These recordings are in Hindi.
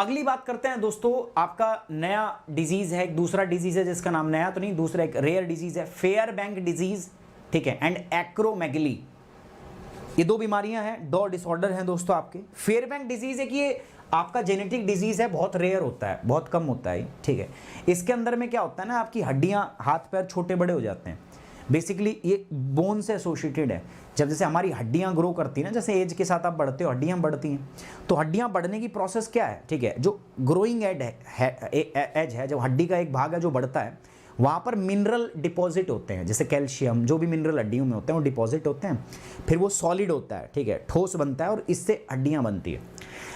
अगली बात करते हैं दोस्तों, आपका नया डिजीज है, एक दूसरा डिजीज है जिसका नाम नया तो नहीं, दूसरा एक रेयर डिजीज है, फेयरबैंक डिजीज, ठीक है, एंड एक्रोमेगली। ये दो बीमारियां हैं, दो डिसऑर्डर हैं दोस्तों आपके। फेयरबैंक डिजीज है कि ये आपका जेनेटिक डिजीज है, बहुत रेयर होता है, बहुत कम होता है, ठीक है। इसके अंदर में क्या होता है ना, आपकी हड्डियां, हाथ पैर छोटे बड़े हो जाते हैं। बेसिकली ये बोन से एसोसिएटेड है। जब जैसे हमारी हड्डियां ग्रो करती हैं ना, जैसे एज के साथ आप बढ़ते हो हड्डियां बढ़ती हैं, तो हड्डियां बढ़ने की प्रोसेस क्या है, ठीक है, जो ग्रोइंग एज है, जब हड्डी का एक भाग है जो बढ़ता है, वहाँ पर मिनरल डिपॉजिट होते हैं, जैसे कैल्शियम, जो भी मिनरल हड्डियों में होते हैं वो डिपॉजिट होते हैं, फिर वो सॉलिड होता है, ठीक है, ठोस बनता है और इससे हड्डियाँ बनती है।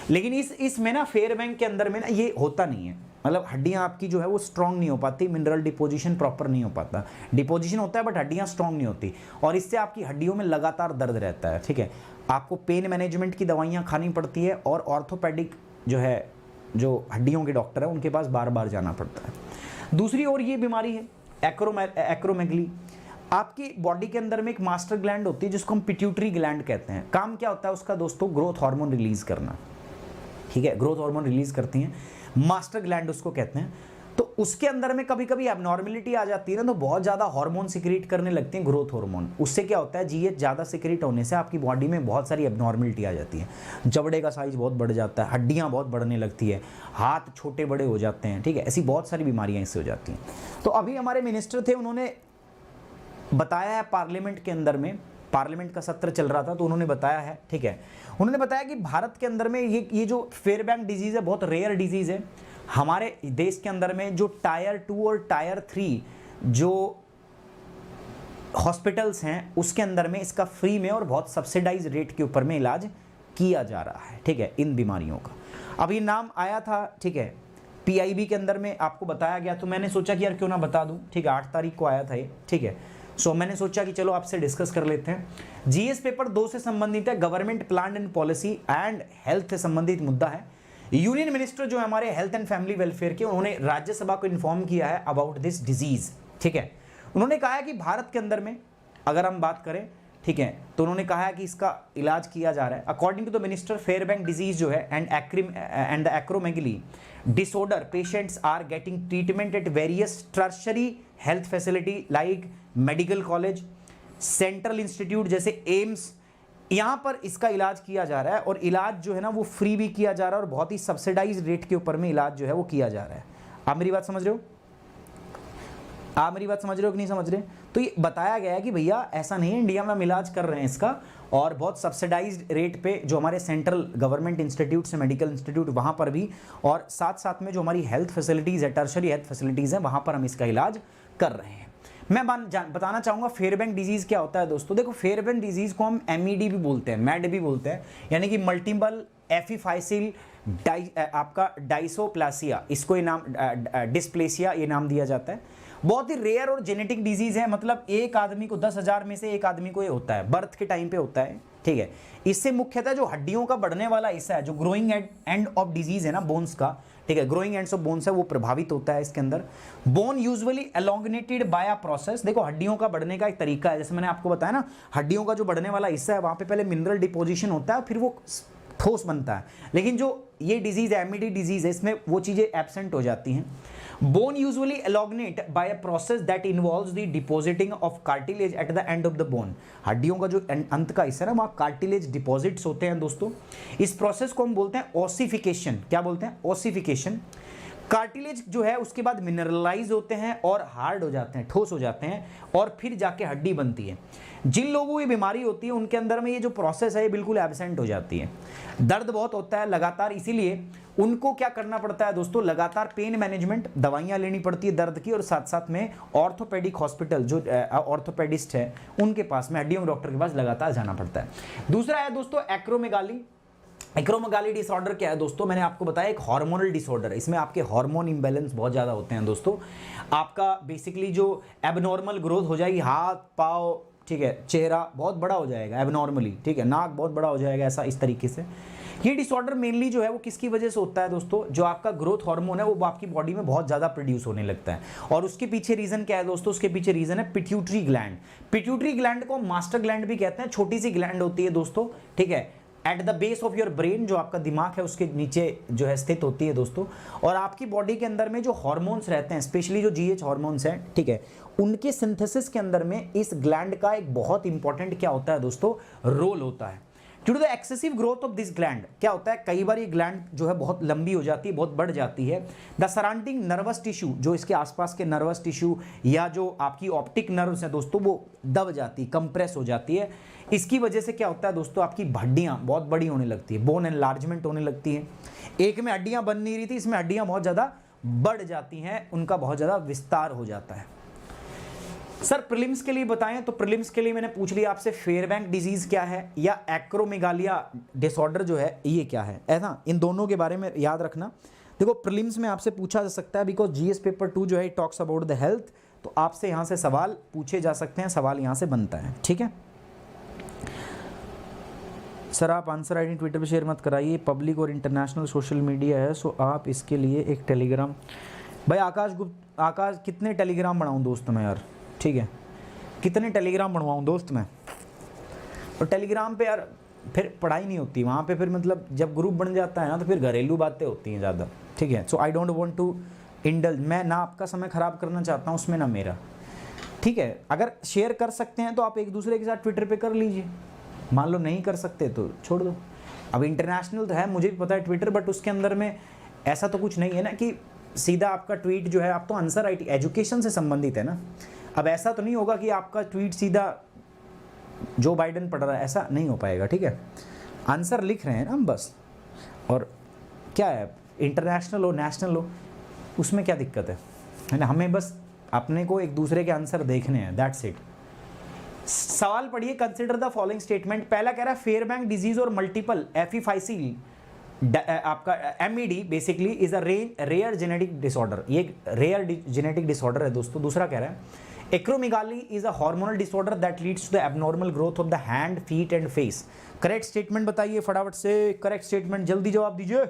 लेकिन इसमें ना फेयरबैंक के अंदर में ना ये होता नहीं है, मतलब हड्डियाँ आपकी जो है वो स्ट्रांग नहीं हो पाती, मिनरल डिपोजिशन प्रॉपर नहीं हो पाता, डिपोजिशन होता है बट हड्डियाँ स्ट्रांग नहीं होती, और इससे आपकी हड्डियों में लगातार दर्द रहता है, ठीक है। आपको पेन मैनेजमेंट की दवाइयाँ खानी पड़ती है और ऑर्थोपेडिक जो है, जो हड्डियों के डॉक्टर है उनके पास बार बार जाना पड़ता है। दूसरी ओर ये बीमारी है एक्रोमेगली। आपकी बॉडी के अंदर में एक मास्टर ग्लैंड होती है जिसको हम पिट्यूटरी ग्लैंड कहते हैं। काम क्या होता है उसका दोस्तों, ग्रोथ हार्मोन रिलीज करना, ठीक है, ग्रोथ हार्मोन रिलीज करती हैं, मास्टर ग्लैंड उसको कहते हैं। तो उसके अंदर में कभी कभी एबनॉर्मेलिटी आ जाती है ना, तो बहुत ज़्यादा हार्मोन सिक्रीट करने लगते हैं, ग्रोथ हार्मोन। उससे क्या होता है, जीएच ज़्यादा सिक्रीट होने से आपकी बॉडी में बहुत सारी एबनॉर्मेलिटी आ जाती है, जबड़े का साइज बहुत बढ़ जाता है, हड्डियाँ बहुत बढ़ने लगती है, हाथ छोटे बड़े हो जाते हैं, ठीक है, ऐसी बहुत सारी बीमारियाँ इससे हो जाती हैं। तो अभी हमारे मिनिस्टर थे, उन्होंने बताया है पार्लियामेंट के अंदर में, पार्लियामेंट का सत्र चल रहा था तो उन्होंने बताया है, ठीक है, उन्होंने बताया कि भारत के अंदर में ये जो फेयरबैंक डिजीज़ है बहुत रेयर डिजीज़ है। हमारे देश के अंदर में जो टायर 2 और टायर 3 जो हॉस्पिटल्स हैं उसके अंदर में इसका फ्री में और बहुत सब्सिडाइज रेट के ऊपर में इलाज किया जा रहा है, ठीक है, इन बीमारियों का। अब ये नाम आया था, ठीक है, पीआईबी के अंदर में आपको बताया गया, तो मैंने सोचा कि यार क्यों ना बता दूं, ठीक है, 8 तारीख को आया था ये, ठीक है। सो मैंने सोचा कि चलो आपसे डिस्कस कर लेते हैं। जीएस पेपर 2 से संबंधित है, government plan and policy and health से संबंधित मुद्दा है। यूनियन मिनिस्टर जो है हमारे हेल्थ एंड फैमिली वेलफेयर के, उन्होंने राज्यसभा को इन्फॉर्म किया है अबाउट दिस डिजीज, ठीक है। उन्होंने कहा है कि भारत के अंदर में अगर हम बात करें, ठीक है, तो उन्होंने कहा है कि इसका इलाज किया जा रहा है। According to the minister, Fairbank disease जो है and the acromegaly disorder, patients are getting treatment at various tertiary health facility like medical college, central institute जैसे एम्स, यहाँ पर इसका इलाज किया जा रहा है, और इलाज जो है ना वो फ्री भी किया जा रहा है और बहुत ही सब्सिडाइज रेट के ऊपर में इलाज जो है वो किया जा रहा है। आप मेरी बात समझ रहे हो? आप मेरी बात समझ रहे हो कि नहीं समझ रहे? तो ये बताया गया है कि भैया ऐसा नहीं है, इंडिया में हम इलाज कर रहे हैं इसका, और बहुत सब्सिडाइज्ड रेट पे जो हमारे सेंट्रल गवर्नमेंट इंस्टीट्यूट्स है, मेडिकल इंस्टीट्यूट, वहाँ पर भी, और साथ साथ में जो हमारी हेल्थ फैसिलिटीज़ है, टर्शरी हेल्थ फैसिलिटीज़ है, वहाँ पर हम इसका इलाज कर रहे हैं। मैं बताना चाहूँगा फेयरबैंक डिजीज़ क्या होता है दोस्तों। देखो, फेयरबैंक डिजीज़ को हम MED भी बोलते हैं, मैड भी बोलते हैं, यानी कि मल्टीपल एफिफाइसिल आपका डाइसोप्लासिया, इसको ये नाम डिस्प्लेसिया ये नाम दिया जाता है। बहुत ही रेयर और जेनेटिक डिजीज़ है, मतलब एक आदमी को 10,000 में से एक आदमी को ये होता है, बर्थ के टाइम पे होता है, ठीक है। इससे मुख्यतः जो हड्डियों का बढ़ने वाला हिस्सा है, जो ग्रोइंग एंड ऑफ डिजीज़ है ना बोन्स का, ठीक है, ग्रोइंग एंड्स ऑफ बोन्स है, वो प्रभावित होता है इसके अंदर। Bone usually elongated by a process. देखो, हड्डियों का बढ़ने का एक तरीका है, जैसे मैंने आपको बताया ना, हड्डियों का जो बढ़ने वाला हिस्सा है वहाँ पे पहले मिनरल डिपोजिशन होता है, फिर वो ठोस बनता है। लेकिन जो ये डिजीज़ है, MED डिजीज़ है, इसमें वो चीज़ें एब्सेंट हो जाती हैं। Bone usually elongate by a process that involves the depositing of cartilage at the end of the bone. हड्डियों का जो अंत का हिस्सा है ना, वहाँ कार्टिलेज डिपॉजिट्स होते हैं दोस्तों। इस प्रोसेस को हम बोलते हैं ओसिफिकेशन। क्या बोलते हैं? ओसिफिकेशन। कार्टिलेज जो है उसके बाद मिनरलाइज होते हैं और हार्ड हो जाते हैं, ठोस हो जाते हैं, और फिर जाके हड्डी बनती है। जिन लोगों को ये बीमारी होती है उनके अंदर में ये जो प्रोसेस है ये बिल्कुल एब्सेंट हो जाती है। दर्द बहुत होता है लगातार, इसीलिए उनको क्या करना पड़ता है दोस्तों, लगातार पेन मैनेजमेंट, दवाइयाँ लेनी पड़ती है दर्द की, और साथ साथ में ऑर्थोपेडिक हॉस्पिटल जो ऑर्थोपेडिस्ट है उनके पास में, हड्डियों डॉक्टर के पास लगातार जाना पड़ता है। दूसरा है दोस्तों एक्रोमेगाली। एक्रोमेगाली डिसऑर्डर क्या है दोस्तों? मैंने आपको बताया एक हार्मोनल डिसऑर्डर है, इसमें आपके हार्मोन इंबैलेंस बहुत ज़्यादा होते हैं दोस्तों। आपका बेसिकली जो एबनॉर्मल ग्रोथ हो जाएगी, हाथ पाँव, ठीक है, चेहरा बहुत बड़ा हो जाएगा एबनॉर्मली, ठीक है, नाक बहुत बड़ा हो जाएगा, ऐसा इस तरीके से। ये डिसऑर्डर मेनली जो है वो किसकी वजह से होता है दोस्तों? जो आपका ग्रोथ हार्मोन है वो आपकी बॉडी में बहुत ज़्यादा प्रोड्यूस होने लगता है, और उसके पीछे रीज़न क्या है दोस्तों? उसके पीछे रीज़न है पिट्यूटरी ग्लैंड। पिट्यूटरी ग्लैंड को मास्टर ग्लैंड भी कहते हैं, छोटी सी ग्लैंड होती है दोस्तों, ठीक है। At the base of your brain, जो आपका दिमाग है उसके नीचे जो है स्थित होती है दोस्तों। और आपकी बॉडी के अंदर में जो हार्मोन्स रहते हैं, स्पेशली जो जीएच हार्मोन्स हैं, ठीक है, उनके सिंथेसिस के अंदर में इस ग्लैंड का एक बहुत इंपॉर्टेंट क्या होता है दोस्तों, रोल होता है। Due to the excessive growth of this gland क्या होता है, कई बार ये ग्लैंड जो है बहुत लंबी हो जाती है, बहुत बढ़ जाती है। द सराउंडिंग नर्वस टिश्यू, जो इसके आसपास के नर्वस टिश्यू या जो आपकी ऑप्टिक नर्व्स हैं दोस्तों, वो दब जाती, कंप्रेस हो जाती है। इसकी वजह से क्या होता है दोस्तों, आपकी हड्डियां बहुत बड़ी होने लगती है, बोन एनलार्जमेंट होने लगती है। एक में हड्डियां बन नहीं रही थी, इसमें हड्डियां बहुत ज़्यादा बढ़ जाती हैं, उनका बहुत ज़्यादा विस्तार हो जाता है। सर प्रीलिम्स के लिए बताएं, तो प्रीलिम्स के लिए मैंने पूछ लिया आपसे फेयरबैंक डिजीज क्या है या एक्रोमेगालिया डिसऑर्डर जो है ये क्या है, ऐसा इन दोनों के बारे में याद रखना। देखो प्रीलिम्स में आपसे पूछा जा सकता है, बिकॉज जीएस पेपर 2 जो है टॉक्स अबाउट द हेल्थ, तो आपसे यहाँ से सवाल पूछे जा सकते हैं, सवाल यहाँ से बनता है, ठीक है। सर आप आंसर आईडी ट्विटर पे शेयर मत कराइए, पब्लिक और इंटरनेशनल सोशल मीडिया है, सो आप इसके लिए एक टेलीग्राम, भाई आकाश कितने टेलीग्राम बनाऊँ दोस्त मैं यार, ठीक है, कितने टेलीग्राम बनवाऊँ दोस्त मैं। और टेलीग्राम पे यार फिर पढ़ाई नहीं होती वहाँ पे, फिर मतलब जब ग्रुप बन जाता है ना तो फिर घरेलू बातें होती हैं ज़्यादा, ठीक है। So I don't want to indulge, मैं ना आपका समय ख़राब करना चाहता हूँ उसमें ना मेरा, ठीक है। अगर शेयर कर सकते हैं तो आप एक दूसरे के साथ ट्विटर पे कर लीजिए, मान लो नहीं कर सकते तो छोड़ दो। अब इंटरनेशनल तो है, मुझे भी पता है ट्विटर, बट उसके अंदर में ऐसा तो कुछ नहीं है ना कि सीधा आपका ट्वीट जो है, आप तो आंसर आईटी एजुकेशन से संबंधित है ना। अब ऐसा तो नहीं होगा कि आपका ट्वीट सीधा जो बाइडेन पढ़ रहा है, ऐसा नहीं हो पाएगा, ठीक है। आंसर लिख रहे हैं ना हम बस, और क्या है इंटरनेशनल हो नेशनल हो उसमें क्या दिक्कत है ना, हमें बस अपने को एक दूसरे के आंसर देखने हैं, दैट्स इट। सवाल पढ़िए, कंसिडर द फॉलोइंग स्टेटमेंट। पहला कह रहा है फेयरबैंक डिजीज और मल्टीपल एपिफाइसिल आपका MED basically is a rare genetic disorder, ये रेयर जेनेटिक डिसऑर्डर है दोस्तों। दूसरा कह रहा है acromegaly is a hormonal disorder that leads to the abnormal growth of the hand, feet and face. Correct statement बताइए फटाफट से, करेक्ट स्टेटमेंट, जल्दी जवाब दीजिए,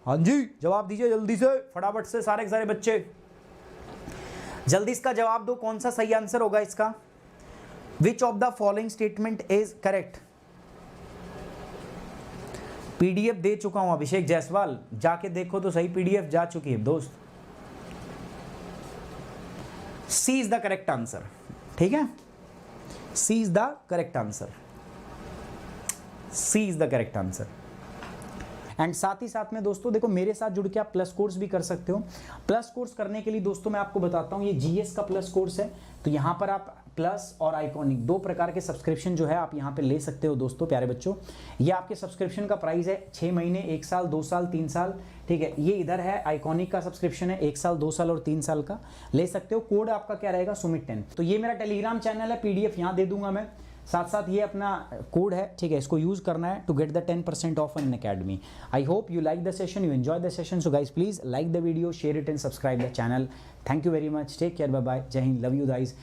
हाँ जी जवाब दीजिए जल्दी से फटाफट से, सारे के सारे बच्चे जल्दी इसका जवाब दो, कौन सा सही आंसर होगा इसका। Which of the following statement is correct. PDF दे चुका हूं अभिषेक जायसवाल, जाके देखो तो सही, पीडीएफ जा चुकी है दोस्त। C is the correct answer, ठीक है, C is the correct answer, C is the correct answer. And साथ ही साथ में दोस्तों देखो मेरे साथ जुड़ के आप प्लस कोर्स भी कर सकते हो। प्लस कोर्स करने के लिए दोस्तों मैं आपको बताता हूँ, ये जीएस का प्लस कोर्स है, तो यहाँ पर आप प्लस और आइकॉनिक 2 प्रकार के सब्सक्रिप्शन जो है आप यहाँ पे ले सकते हो दोस्तों प्यारे बच्चों। ये आपके सब्सक्रिप्शन का प्राइस है 6 महीने, 1 साल, 2 साल, 3 साल, ठीक है। ये इधर है आइकॉनिक का सब्सक्रिप्शन है 1 साल, 2 साल और 3 साल का, ले सकते हो। कोड आपका क्या रहेगा, सुमित 10। तो ये मेरा टेलीग्राम चैनल है, पीडीएफ यहाँ दे दूंगा मैं, साथ साथ ये अपना कोड है, ठीक है, इसको यूज करना है to get the 10% off Unacademy. I hope you like the session, you enjoy the session, so guys please like the video, share it and subscribe the channel. Thank you very much, take care, bye bye, जय हिंद, लव यू गाइज।